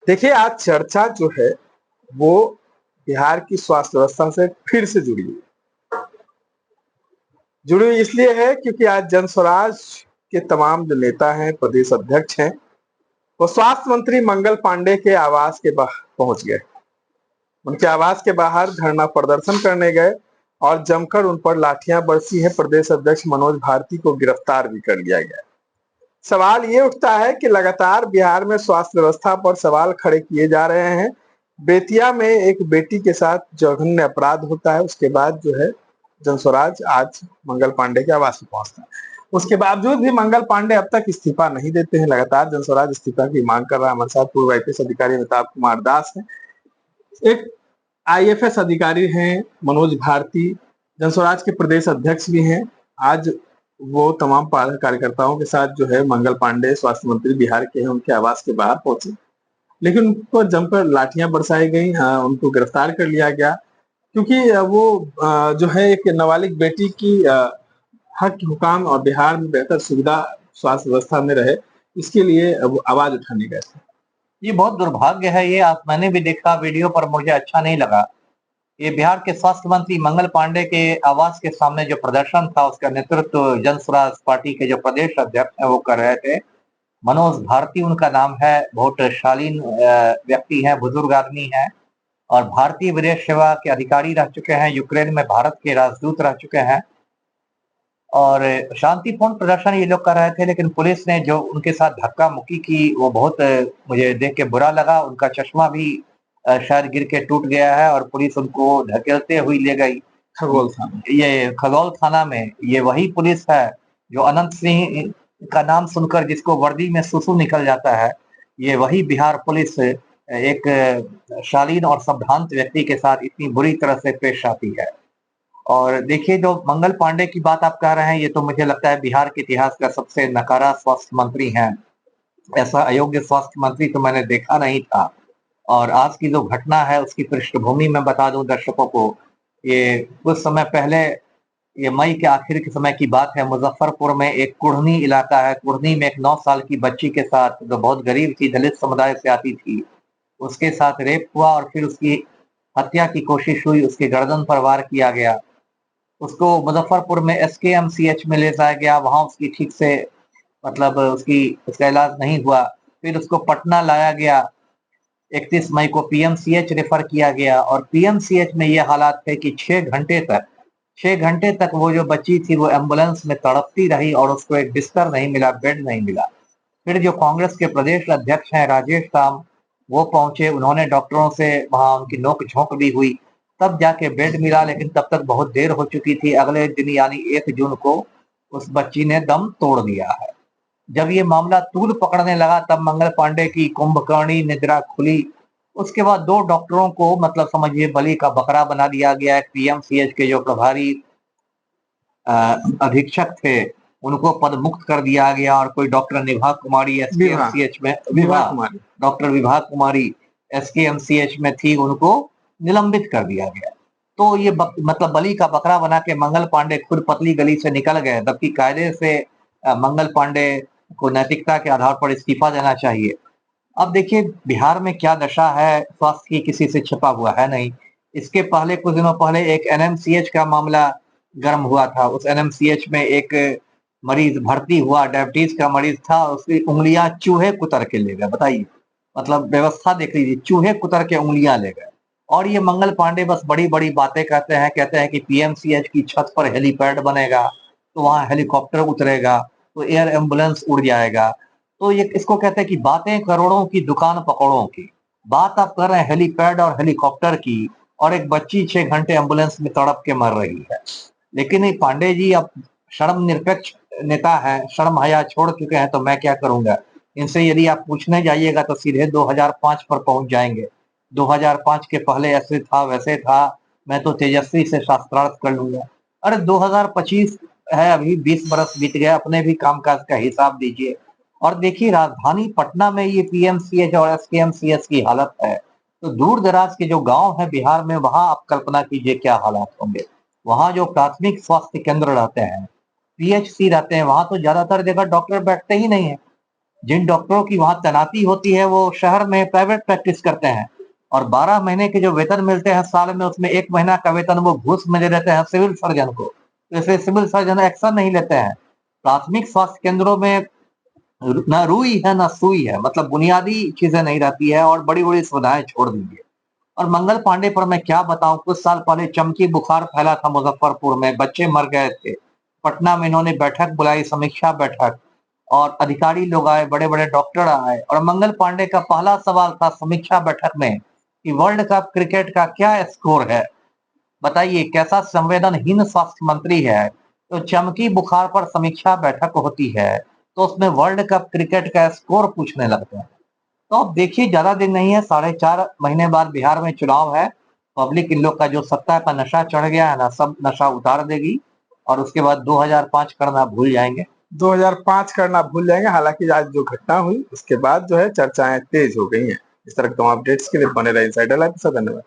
देखिए, आज चर्चा जो है वो बिहार की स्वास्थ्य व्यवस्था से फिर से जुड़ी हुई है। जुड़ी हुई इसलिए है क्योंकि आज जन स्वराज के तमाम जो नेता हैं, प्रदेश अध्यक्ष हैं, वो स्वास्थ्य मंत्री मंगल पांडे के आवास के बाहर पहुंच गए। उनके आवास के बाहर धरना प्रदर्शन करने गए और जमकर उन पर लाठियां बरसी है। प्रदेश अध्यक्ष मनोज भारती को गिरफ्तार भी कर लिया गया। सवाल ये उठता है कि लगातार बिहार में स्वास्थ्य व्यवस्था पर सवाल खड़े किए जा रहे हैं। बेतिया में एक बेटी के साथ जघन्य अपराध होता है, उसके बाद जो है जनस्वराज आज मंगल पांडे के आवास में पहुंचता है। उसके बावजूद भी मंगल पांडे अब तक इस्तीफा नहीं देते हैं। लगातार जनस्वराज इस्तीफा की मांग कर रहा है। हमारे साथ पूर्व आईपीएस अधिकारी अमिताभ कुमार दास है, एक आईएफएस अधिकारी हैं मनोज भारती, जनस्वराज के प्रदेश अध्यक्ष भी हैं। आज वो तमाम कार्यकर्ताओं के साथ जो है मंगल पांडे स्वास्थ्य मंत्री बिहार के हैं, उनके आवास के बाहर पहुंचे, लेकिन उनको जमकर लाठियां बरसाई गई, उनको गिरफ्तार कर लिया गया क्योंकि वो जो है एक नाबालिग बेटी की हक हुकाम और बिहार में बेहतर सुविधा स्वास्थ्य व्यवस्था में रहे, इसके लिए आवाज उठाने गए थे। ये बहुत दुर्भाग्य है। ये मैंने भी देखा वीडियो पर, मुझे अच्छा नहीं लगा। ये बिहार के स्वास्थ्य मंत्री मंगल पांडे के आवास के सामने जो प्रदर्शन था, उसका नेतृत्व जन स्वराज पार्टी के जो प्रदेश अध्यक्ष हैं वो कर रहे थे। मनोज भारती उनका नाम है, बहुत शालीन व्यक्ति हैं, बुजुर्ग आदमी हैं और भारतीय विदेश सेवा के अधिकारी रह चुके हैं। यूक्रेन में भारत के राजदूत रह चुके हैं और शांतिपूर्ण प्रदर्शन ये लोग कर रहे थे, लेकिन पुलिस ने जो उनके साथ धक्का मुक्की की वो बहुत मुझे देख के बुरा लगा। उनका चश्मा भी शायद गिर के टूट गया है और पुलिस उनको धकेलते हुई ले गई खगोल थाना। ये खगौल थाना में। ये वही पुलिस है जो अनंत सिंह का नाम सुनकर जिसको वर्दी में सुसु निकल जाता है, ये वही बिहार पुलिस एक शालीन और संभ्रांत व्यक्ति के साथ इतनी बुरी तरह से पेश आती है। और देखिए, जो मंगल पांडे की बात आप कह रहे हैं, ये तो मुझे लगता है बिहार के इतिहास का सबसे नकारा स्वास्थ्य मंत्री हैं। ऐसा अयोग्य स्वास्थ्य मंत्री तो मैंने देखा नहीं था। और आज की जो घटना है उसकी पृष्ठभूमि मैं बता दूं दर्शकों को। ये कुछ समय पहले, ये मई के आखिर के समय की बात है, मुजफ्फरपुर में एक कुढ़नी इलाका है, कुढ़नी में एक 9 साल की बच्ची के साथ, जो बहुत गरीब थी, दलित समुदाय से आती थी, उसके साथ रेप हुआ और फिर उसकी हत्या की कोशिश हुई। उसके गर्दन पर वार किया गया। उसको मुजफ्फरपुर में एसकेएमसीएच में ले जाया गया। वहां उसकी ठीक से मतलब उसका इलाज नहीं हुआ। फिर उसको पटना लाया गया। 31 मई को पीएमसीएच रेफर किया गया और पीएमसीएच में ये हालात थे कि 6 घंटे तक वो जो बच्ची थी वो एम्बुलेंस में तड़पती रही और उसको एक बिस्तर नहीं मिला, बेड नहीं मिला। फिर जो कांग्रेस के प्रदेश अध्यक्ष हैं राजेश राम, वो पहुंचे, उन्होंने डॉक्टरों से वहां उनकी नोक झोंक भी हुई, तब जाके बेड मिला, लेकिन तब तक बहुत देर हो चुकी थी। अगले दिन यानी 1 जून को उस बच्ची ने दम तोड़ दिया है। जब ये मामला तूल पकड़ने लगा तब मंगल पांडे की कुंभकर्णी निद्रा खुली। उसके बाद 2 डॉक्टरों को मतलब समझिए बलि का बकरा बना दिया गया है। पीएमसीएच के जो प्रभारी अधीक्षक थे उनको पद मुक्त कर दिया गया और कोई डॉक्टर निभा कुमारी एसकेएमसीएच में डॉक्टर विभा कुमारी एसकेएमसीएच में थी, उनको निलंबित कर दिया गया। तो ये मतलब बलि का बकरा बना के मंगल पांडे खुद पतली गली से निकल गए, जबकि कायदे से मंगल पांडे को नैतिकता के आधार पर इस्तीफा देना चाहिए। अब देखिए बिहार में क्या दशा है, स्वास्थ्य की किसी से छिपा हुआ है नहीं। इसके पहले कुछ दिनों पहले एक एनएमसीएच का मामला गर्म हुआ था। उस एनएमसीएच में एक मरीज भर्ती हुआ, डायबिटीज का मरीज था, उसकी उंगलियां चूहे कुतर के ले गए। बताइए, मतलब व्यवस्था देख लीजिए, चूहे कुतर के उंगलियां ले गए। और ये मंगल पांडे बस बड़ी बड़ी बातें कहते हैं कि पीएमसीएच की छत पर हेलीपैड बनेगा तो वहां हेलीकॉप्टर उतरेगा तो एयर एम्बुलेंस उड़ जाएगा। तो ये इसको कहते हैं कि बातें करोड़ों की, दुकान पकौड़ों की। बात आप कर रहे हैं हेलीपैड और हेलीकॉप्टर की, और एक बच्ची 6 घंटे एम्बुलेंस में तड़प के मर रही है। लेकिन ये पांडे जी अब शर्म निरपेक्ष नेता है, शर्म हया छोड़ चुके हैं, तो मैं क्या करूंगा। इनसे यदि आप पूछने जाइएगा तो सीधे 2005 पर पहुंच जाएंगे। 2005 के पहले ऐसे था वैसे था, मैं तो तेजस्वी से शास्त्रार्थ कर लूंगा। अरे 2025 है, अभी 20 बरस बीत गए, अपने भी कामकाज का हिसाब दीजिए। और देखिए राजधानी पटना में ये पीएमसीएच और एसकेएमसीएच की हालत है, तो दूर दराज के जो गांव है बिहार में, वहां आप कल्पना कीजिए क्या हालात होंगे। वहां जो प्राथमिक स्वास्थ्य केंद्र रहते हैं, पीएचसी रहते हैं, वहां तो ज्यादातर जगह डॉक्टर बैठते ही नहीं है। जिन डॉक्टरों की वहां तैनाती होती है वो शहर में प्राइवेट प्रैक्टिस करते हैं और 12 महीने के जो वेतन मिलते हैं साल में, उसमें 1 महीना का वेतन वो घूस में दे देते हैं सिविल सर्जन को। जैसे सिविल सर्जन एक्शन नहीं लेते हैं। प्राथमिक स्वास्थ्य केंद्रों में ना रुई है ना सुई है, मतलब बुनियादी चीजें नहीं रहती है और बड़ी बड़ी सुविधाएं छोड़ दी है। और मंगल पांडे पर मैं क्या बताऊं, कुछ साल पहले चमकी बुखार फैला था मुजफ्फरपुर में, बच्चे मर गए थे। पटना में इन्होंने बैठक बुलाई, समीक्षा बैठक, और अधिकारी लोग आए, बड़े बड़े डॉक्टर आए, और मंगल पांडे का पहला सवाल था समीक्षा बैठक में कि वर्ल्ड कप क्रिकेट का क्या स्कोर है। बताइए कैसा संवेदनहीन स्वास्थ्य मंत्री है। तो चमकी बुखार पर समीक्षा बैठक होती है तो उसमें वर्ल्ड कप क्रिकेट का स्कोर पूछने लगते हैं। तो अब देखिए, ज्यादा दिन नहीं है, 4.5 महीने बाद बिहार में चुनाव है। पब्लिक इन लोग का जो सत्ता का नशा चढ़ गया है ना, सब नशा उतार देगी और उसके बाद 2005 करना भूल जाएंगे। 2005 करना भूल जाएंगे। हालांकि आज जो घटना हुई उसके बाद जो है चर्चाएं तेज हो गई हैं। इस तरह के तमाम अपडेट्स के लिए बने रहे इनसाइडर लाइव के साथ। धन्यवाद।